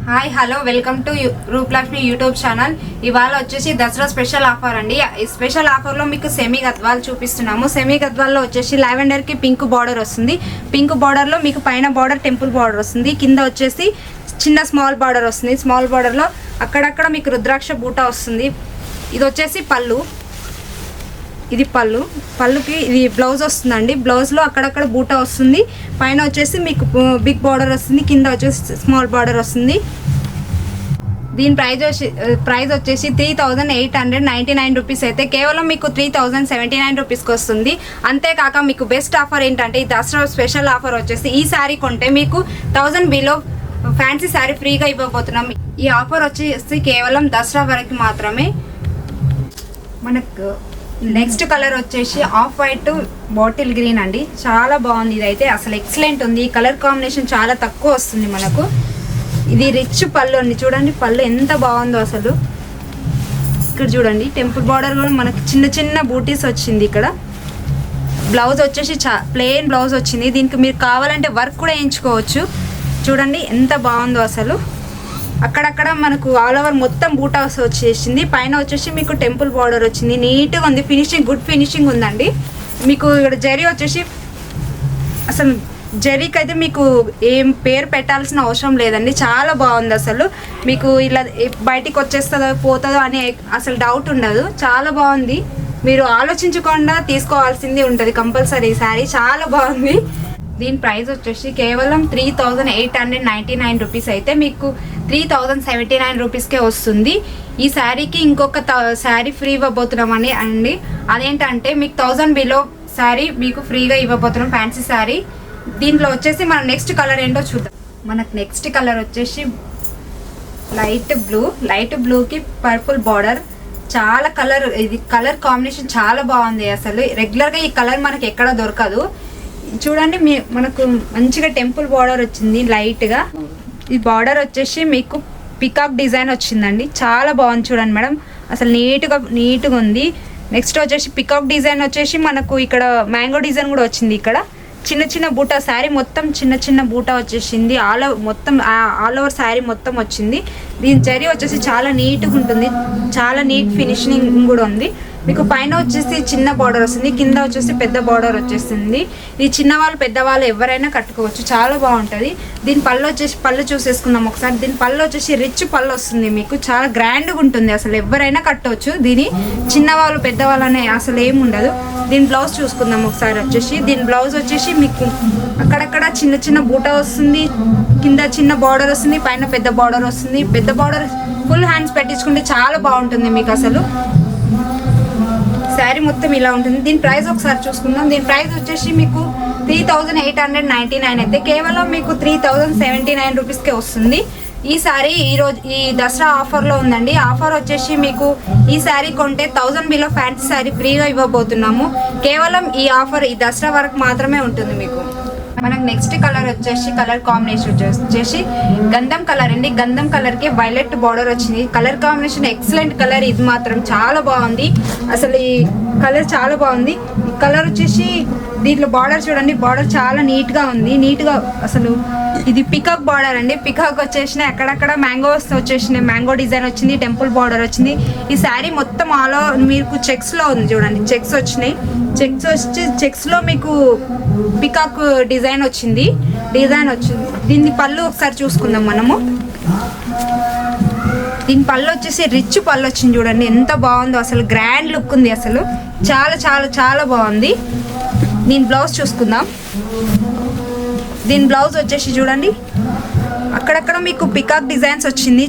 Hi hello welcome to Rooplakshmi YouTube channel. ఇవాళ వచ్చేసి Dasara special offer అండి. ఈ స్పెషల్ ఆఫర్లో మీకు సెమీ గద్వాల్ చూపిస్తున్నాము. సెమీ గద్వాల్లో వచ్చేసి లావెండర్కి పింక్ బార్డర్ వస్తుంది. పింక్ బార్డర్లో మీకు పైన బార్డర్ టెంపుల్ బార్డర్ వస్తుంది, కింద వచ్చేసి చిన్న స్మాల్ బార్డర్ వస్తుంది. స్మాల్ బార్డర్లో అక్కడక్కడ మీకు రుద్రాక్ష బూటా వస్తుంది. ఇది వచ్చేసి పళ్ళు, ఇది పళ్ళుకి ఇది బ్లౌజ్ వస్తుందండి. బ్లౌజ్లో అక్కడక్కడ బూటా వస్తుంది, పైన వచ్చేసి మీకు బిగ్ బార్డర్ వస్తుంది, కింద వచ్చేసి స్మాల్ బార్డర్ వస్తుంది. దీని ప్రైస్ వచ్చేసి 3899 రూపీస్ అయితే కేవలం మీకు 3079 రూపీస్కి వస్తుంది. అంతేకాక మీకు బెస్ట్ ఆఫర్ ఏంటంటే ఈ దసరా స్పెషల్ ఆఫర్ వచ్చేసి ఈ శారీ కొంటే మీకు 1000 బిలో ఫ్యాన్సీ శారీ ఫ్రీగా ఇవ్వబోతున్నాం. ఈ ఆఫర్ వచ్చేసి కేవలం దసరా వరకు మాత్రమే. మనకు నెక్స్ట్ కలర్ వచ్చేసి ఆఫ్ వైట్ బాటిల్ గ్రీన్ అండి. చాలా బాగుంది, ఇదైతే అసలు ఎక్సలెంట్ ఉంది. ఈ కలర్ కాంబినేషన్ చాలా తక్కువ వస్తుంది మనకు. ఇది రిచ్ పళ్ళు అండి, చూడండి పళ్ళు ఎంత బాగుందో అసలు. ఇక్కడ చూడండి టెంపుల్ బార్డర్ కూడా మనకి చిన్న చిన్న బూటీస్ వచ్చింది. ఇక్కడ బ్లౌజ్ వచ్చేసి ప్లెయిన్ బ్లౌజ్ వచ్చింది. దీనికి మీరు కావాలంటే వర్క్ కూడా వేయించుకోవచ్చు. చూడండి ఎంత బాగుందో అసలు. అక్కడక్కడ మనకు ఆల్ ఓవర్ మొత్తం బూటాస్ వచ్చేసింది, పైన వచ్చేసి మీకు టెంపుల్ బార్డర్ వచ్చింది. నీట్గా ఉంది, ఫినిషింగ్ గుడ్ ఫినిషింగ్ ఉందండి. మీకు ఇక్కడ జరీ వచ్చేసి అసలు జరీకి అయితే మీకు ఏం పేరు పెట్టాల్సిన అవసరం లేదండి, చాలా బాగుంది అసలు. మీకు ఇలా బయటికి వచ్చేస్తుందో పోతుందో అని అసలు డౌట్ ఉండదు, చాలా బాగుంది. మీరు ఆలోచించకుండా తీసుకోవాల్సింది ఉంటుంది కంపల్సరీ. శారీ చాలా బాగుంది. దీని ప్రైస్ వచ్చేసి కేవలం 3899 రూపీస్ అయితే మీకు 3079 రూపీస్కే వస్తుంది. ఈ శారీకి ఇంకొక శారీ ఫ్రీ ఇవ్వబోతున్నామని అండి. అదేంటంటే మీకు 1000 బిలో శారీ మీకు ఫ్రీగా ఇవ్వబోతున్నాం, ఫ్యాన్సీ శారీ. దీంట్లో వచ్చేసి మన నెక్స్ట్ కలర్ ఏంటో చూద్దాం. మనకు నెక్స్ట్ కలర్ వచ్చేసి లైట్ బ్లూకి పర్పుల్ బార్డర్. చాలా ఇది కలర్ కాంబినేషన్ చాలా బాగుంది అసలు. రెగ్యులర్గా ఈ కలర్ మనకి ఎక్కడ దొరకదు. చూడండి మనకు మంచిగా టెంపుల్ బార్డర్ వచ్చింది లైట్గా. ఈ బార్డర్ వచ్చేసి మీకు పికాక్ డిజైన్ వచ్చిందండి, చాలా బాగుంది. చూడండి మేడం అసలు నీట్గా ఉంది. నెక్స్ట్ వచ్చేసి పికాక్ డిజైన్ వచ్చేసి మనకు ఇక్కడ మ్యాంగో డిజైన్ కూడా వచ్చింది. ఇక్కడ చిన్న చిన్న బూటా, శారీ మొత్తం చిన్న చిన్న బూటా వచ్చేసింది. ఆల్ ఓవర్ శారీ మొత్తం వచ్చింది. దీని జరీ వచ్చేసి చాలా నీట్గా ఉంటుంది, చాలా నీట్ ఫినిషింగ్ కూడా ఉంది. మీకు పైన వచ్చేసి చిన్న బార్డర్ వస్తుంది, కింద వచ్చేసి పెద్ద బార్డర్ వచ్చేసింది. ఇది చిన్నవాళ్ళు పెద్దవాళ్ళు ఎవరైనా కట్టుకోవచ్చు, చాలా బాగుంటుంది. దీని పళ్ళు చూసేసుకుందాం ఒకసారి. దీని పళ్ళు వచ్చేసి రిచ్ పళ్ళు వస్తుంది, మీకు చాలా గ్రాండ్గా ఉంటుంది. అసలు ఎవరైనా కట్టవచ్చు దీని, చిన్నవాళ్ళు పెద్దవాళ్ళు అనే అసలు ఏమి ఉండదు. దీని బ్లౌజ్ చూసుకుందాం ఒకసారి. వచ్చేసి దీని బ్లౌజ్ వచ్చేసి మీకు అక్కడక్కడ చిన్న చిన్న బూటా వస్తుంది, కింద చిన్న బార్డర్ వస్తుంది, పైన పెద్ద బార్డర్ వస్తుంది. పెద్ద బార్డర్ ఫుల్ హ్యాండ్స్ పెట్టించుకుంటే చాలా బాగుంటుంది మీకు అసలు. శారీ మొత్తం ఇలా ఉంటుంది. దీని ప్రైస్ ఒకసారి చూసుకుందాం. దీని ప్రైస్ వచ్చేసి మీకు 3899 అయితే కేవలం మీకు 3079 రూపీస్కే వస్తుంది. ఈ శారీ ఈ దసరా ఆఫర్లో ఉందండి. ఆఫర్ వచ్చేసి మీకు ఈ శారీ కొంటే 1000 బిలో ఫ్యాన్సీ శారీ ఫ్రీగా ఇవ్వబోతున్నాము. కేవలం ఈ ఆఫర్ ఈ దసరా వరకు మాత్రమే ఉంటుంది మీకు. మనకు నెక్స్ట్ కలర్ వచ్చేసి కలర్ కాంబినేషన్ వచ్చేసి గంధం కలర్ అండి. గంధం కలర్కి వైలెట్ బార్డర్ వచ్చింది. కలర్ కాంబినేషన్ ఎక్సలెంట్ కలర్, ఇది మాత్రం చాలా బాగుంది అసలు. ఈ కలర్ చాలా బాగుంది. ఈ కలర్ వచ్చేసి దీంట్లో బార్డర్ చూడండి, బార్డర్ చాలా నీట్గా ఉంది, నీట్గా అసలు. ఇది పికాక్ బార్డర్ అండి. పికాక్ వచ్చేసినాయి, అక్కడక్కడ మ్యాంగోస్ వచ్చేసినాయి, మ్యాంగో డిజైన్ వచ్చింది, టెంపుల్ బార్డర్ వచ్చింది. ఈ శారీ మొత్తం ఆలో మీకు చెక్స్లో ఉంది చూడండి, చెక్స్ వచ్చినాయి. చెక్స్లో మీకు పికాక్ డిజైన్ వచ్చింది. దీని పళ్ళు ఒకసారి చూసుకుందాం మనము. దీని పళ్ళు వచ్చేసి రిచ్ పళ్ళు వచ్చింది, చూడండి ఎంత బాగుందో అసలు. గ్రాండ్ లుక్ ఉంది అసలు, చాలా చాలా చాలా బాగుంది. దీని బ్లౌజ్ చూసుకుందాం. దీని బ్లౌజ్ వచ్చేసి చూడండి అక్కడక్కడ మీకు పికాక్ డిజైన్స్ వచ్చింది.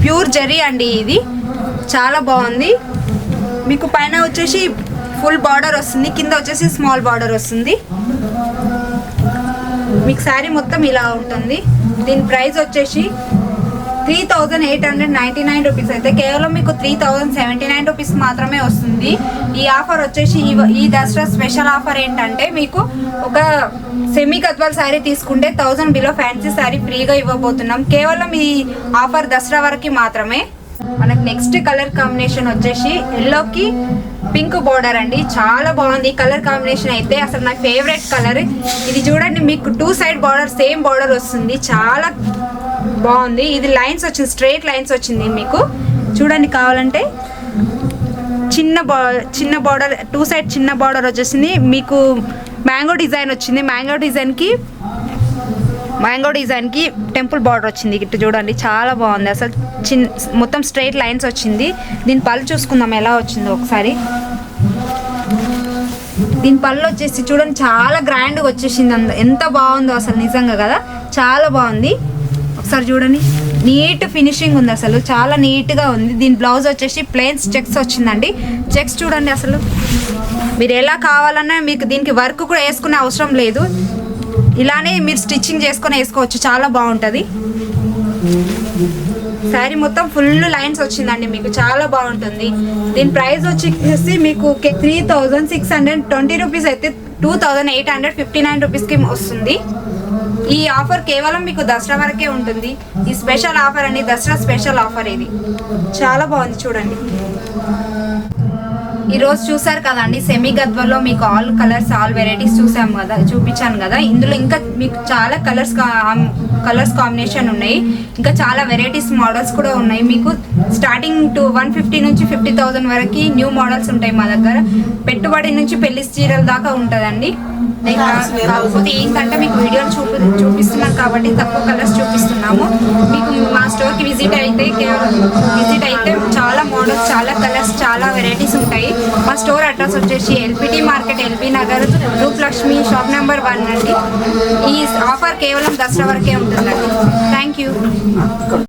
ప్యూర్ జరీ అండి, ఇది చాలా బాగుంది. మీకు పైన వచ్చేసి ఫుల్ బార్డర్ వస్తుంది, కింద వచ్చేసి స్మాల్ బార్డర్ వస్తుంది. మీకు శారీ మొత్తం ఇలా ఉంటుంది. దీని ప్రైస్ వచ్చేసి 3899 రూపీస్ అయితే కేవలం మీకు 3079 రూపీస్ మాత్రమే వస్తుంది. ఈ ఆఫర్ వచ్చేసి ఈ దసరా స్పెషల్ ఆఫర్ ఏంటంటే మీకు ఒక సెమీ గద్వాల్ శారీ తీసుకుంటే 1000 బిలో ఫ్యాన్సీ శారీ ఫ్రీగా ఇవ్వబోతున్నాం. కేవలం ఈ ఆఫర్ దసరా వరకు మాత్రమే. మనకు నెక్స్ట్ కలర్ కాంబినేషన్ వచ్చేసి ఎల్లోకి పింక్ బార్డర్ అండి, చాలా బాగుంది కలర్ కాంబినేషన్ అయితే. అసలు నా ఫేవరెట్ కలర్ ఇది. చూడండి మీకు 2 సైడ్ బార్డర్ సేమ్ బార్డర్ వస్తుంది, చాలా బాగుంది. ఇది లైన్స్ వచ్చింది, స్ట్రైట్ లైన్స్ వచ్చింది మీకు. చూడండి కావాలంటే చిన్న బార్డర్, 2 సైడ్ చిన్న బార్డర్ వచ్చేసింది మీకు. మ్యాంగో డిజైన్ వచ్చింది. మ్యాంగో డిజైన్కి టెంపుల్ బార్డర్ వచ్చింది. ఇటు చూడండి చాలా బాగుంది అసలు. మొత్తం స్ట్రైట్ లైన్స్ వచ్చింది. దీని పళ్ళు చూసుకుందాం ఎలా వచ్చిందో ఒకసారి. దీని పళ్ళు వచ్చేసి చూడండి చాలా గ్రాండ్గా వచ్చేసింది. ఎంత బాగుందో అసలు నిజంగా కదా, చాలా బాగుంది. ఒకసారి చూడండి, నీట్ ఫినిషింగ్ ఉంది అసలు, చాలా నీట్గా ఉంది. దీని బ్లౌజ్ వచ్చేసి ప్లెయిన్స్ చెక్స్ వచ్చిందండి. చెక్స్ చూడండి అసలు, మీరు ఎలా కావాలన్నా మీకు దీనికి వర్క్ కూడా వేసుకునే అవసరం లేదు. ఇలానే మీరు స్టిచ్చింగ్ చేసుకొని వేసుకోవచ్చు, చాలా బాగుంటుంది. శారీ మొత్తం ఫుల్ లైన్స్ వచ్చిందండి మీకు, చాలా బాగుంటుంది. దీని ప్రైస్ వచ్చేసి మీకు 3620 రూపీస్ అయితే 2859 రూపీస్కి వస్తుంది. ఈ ఆఫర్ కేవలం మీకు దసరా వరకే ఉంటుంది. ఈ స్పెషల్ ఆఫర్ అండి, దసరా స్పెషల్ ఆఫర్ ఇది. చాలా బాగుంది చూడండి. ఈరోజు చూసారు కదండి, సెమీ గద్వాల్లో మీకు ఆల్ కలర్స్, ఆల్ వెరైటీస్ చూపించాను కదా. ఇందులో ఇంకా మీకు చాలా కలర్స్ కాంబినేషన్ ఉన్నాయి. ఇంకా చాలా వెరైటీస్ మోడల్స్ కూడా ఉన్నాయి. మీకు స్టార్టింగ్ 150 నుంచి 50,000 వరకు న్యూ మోడల్స్ ఉంటాయి మా దగ్గర. పెట్టుబడి నుంచి పెళ్లి చీరల దాకా ఉంటుందండి. కాకపోతే ఏంటంటే మీకు వీడియోలు చూపిస్తున్నాం కాబట్టి తక్కువ కలర్స్ చూపిస్తున్నాము. మీకు మా స్టోర్కి విజిట్ అయితే చాలా మోడల్స్, చాలా కలర్స్, చాలా వెరైటీస్ ఉంటాయి. మా స్టోర్ అడ్రస్ వచ్చేసి LPT market, LB Nagar, Rupalakshmi, shop number 1 అండి. ఈ ఆఫర్ కేవలం దసరా వరకే ఉంటుందండి. Thank you.